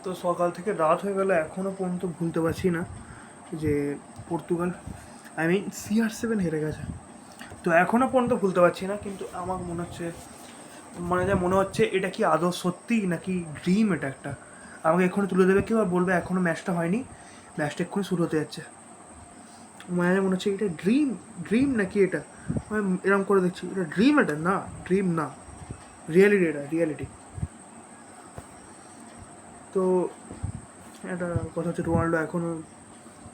তো সকাল থেকে রাত হয়ে গেল, এখনও পর্যন্ত ভুলতে পারছি না যে পর্তুগাল CR7 হেরে গেছে। তো এখনও পর্যন্ত ভুলতে পারছি না, কিন্তু আমার মনে হচ্ছে মনে হচ্ছে এটা কি আদৌ সত্যি নাকি ড্রিম। এটা একটা আমাকে এক্ষুনি তুলে দেবে কেউ আর বলবে এখনও ম্যাচটা হয়নি, ম্যাচটা এক্ষুনি শুরু হতে যাচ্ছে। মনে হচ্ছে এটা ড্রিম, ড্রিম নাকি এটা এরকম করে দেখছি, এটা ড্রিম, এটা না ড্রিম না, রিয়ালিটি, এটা রিয়ালিটি। তো একটা কথা হচ্ছে রোনাল্ডো এখনও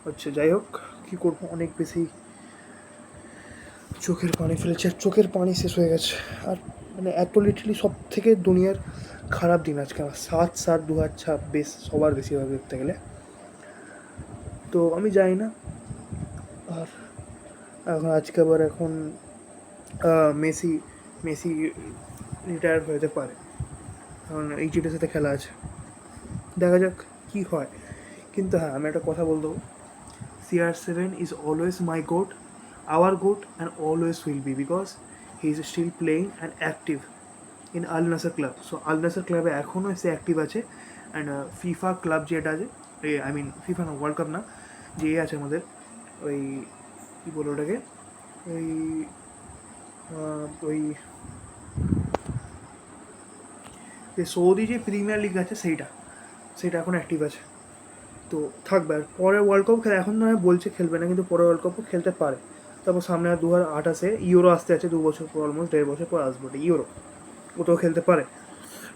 হচ্ছে, যাই হোক কী করবো, অনেক বেশি চোখের পানি ফেলেছে, আর চোখের পানি শেষ হয়ে গেছে। আর এত লিটারালি সব থেকে দুনিয়ার খারাপ দিন আজকে আমার, 7/7/2026 সবার বেশিরভাগ দেখতে গেলে। তো আমি যাই না। আর এখন আজকে আবার এখন মেসি মেসি রিটায়ার হয়ে যেতে পারে, কারণ ইজিপ্টের সাথে খেলা আছে, দেখা যাক কী হয়। কিন্তু হ্যাঁ, আমি একটা কথা বলবো, CR7 is always my goat, our goat, and always will be, because he is still playing and active in Al Nassr club. So Al Nassr ক্লাবে এখনও সে অ্যাক্টিভ আছে, অ্যান্ড ফিফা ক্লাব যেটা আছে, ফিফা না, ওয়ার্ল্ড কাপ না, যে আছে আমাদের, ওই কী বলো ওটাকে, ওই ওই যে সৌদি যে প্রিমিয়ার লিগ আছে সেইটা এখন অ্যাক্টিভ আছে। তো থাকবে, আর পরে ওয়ার্ল্ড কাপ খেলে, এখন নয় বলছে খেলবে না, কিন্তু পরে ওয়ার্ল্ড কাপও খেলতে পারে। তারপর সামনে আর 2028 ইউরো আসতে আছে, 2 বছর পর, অলমোস্ট 1.5 বছর পর আসবে ওটা ইউরো, ওটাও খেলতে পারে।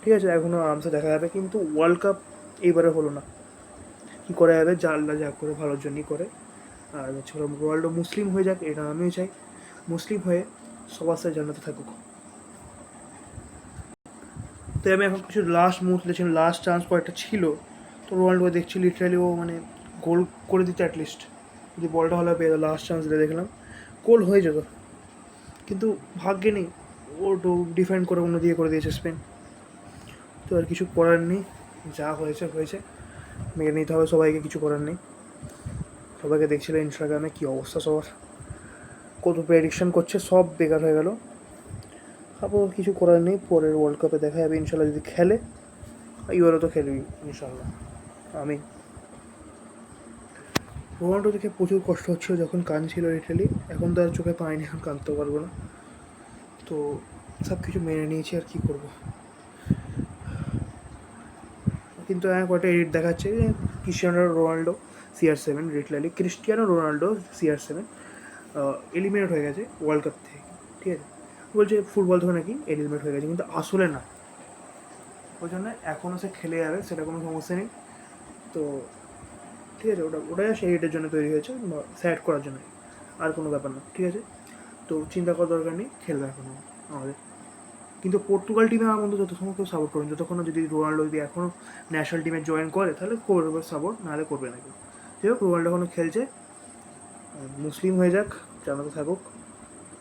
ঠিক আছে, এখনও আরামসে দেখা যাবে, কিন্তু ওয়ার্ল্ড কাপ এইবারে হলো না, কী করা যাবে, যা আল্লাহ যা করে ভালোর জন্যই করে। আর হচ্ছে রোনাল্ডো মুসলিম হয়ে যাক, এটা আমিও চাই, মুসলিম হয়ে সবার সাথে জান্নাতে থাকুক। তো আমি এখন কিছু লাস্ট মুহূর্তে দেখছিলাম, লাস্ট চান্স কয়েকটা ছিল, তো রোনাল্ডোকে দেখছি লিটারালি ও গোল করে দিতে, অ্যাটলিস্ট যদি বলটা হলে পেয়ে লাস্ট চান্স দিয়ে দেখলাম গোল হয়ে যেত, কিন্তু ভাগ্যে নেই, ও তো ডিফেন্ড করে অন্যদিকে করে দিয়েছে স্পেন। তো আর কিছু করার নেই, যা হয়েছে হয়েছে, মেনে নিতে হবে সবাইকে, কিছু করার নেই। সবাইকে দেখছিল ইনস্টাগ্রামে কী অবস্থা সবার, কত প্রেডিকশন করছে, সব বেকার হয়ে গেল। আবার কিছু করার নেই, পরের ওয়ার্ল্ড কাপে দেখা যাবে ইনশাল্লাহ, যদি খেলে, ইউরো তো খেলবি ইনশাল্লাহ। আমি রোনাল্ডো দেখে প্রচুর কষ্ট হচ্ছিল যখন কাঁদছিল লিটারালি, এখন তো আর চোখে পায়নি, এখন কাঁদতে পারবো না। তো সব কিছু মেনে নিয়েছি, আর কী করবো। কিন্তু কয়েকটা এডিট দেখাচ্ছে যে Cristiano Ronaldo CR7, literally Cristiano Ronaldo CR7 eliminate হয়ে গেছে ওয়ার্ল্ড কাপ থেকে। ঠিক আছে, বলছে ফুটবল থেকে নাকি এলিমিনেট হয়ে গেছে, কিন্তু আসলে না, ওই জন্য এখনও সে খেলে যাবে, সেটা কোনো সমস্যা নেই। তো ঠিক আছে, ওটাই সেই এডের জন্য তৈরি হয়েছে, স্যাড করার জন্য, আর কোনো ব্যাপার না। ঠিক আছে, তো চিন্তা করার দরকার নেই, খেলবে এখনও আমাদের। কিন্তু পর্তুগাল টিমে আমার মধ্যে যতক্ষণ কেউ সাপোর্ট করবেন, যতক্ষণ যদি রোনাল্ডো যদি এখনও ন্যাশনাল টিমে জয়েন করে, তাহলে করবে সাপোর্ট, নাহলে করবে না কেউ। যাই হোক, রোনাল্ডো এখনও খেলছে, মুসলিম হয়ে যাক, জানাতে থাকুক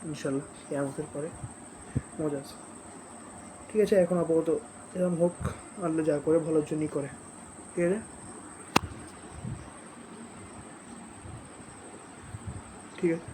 ইনশাল্লাহ, কেয়ামতের পরে মজা আছে। ঠিক আছে, এখন আপাতত এরকম হোক, আল্লাহ যা করে ভালোর জন্যই করে। ঠিক আছে, ঠিক আছে।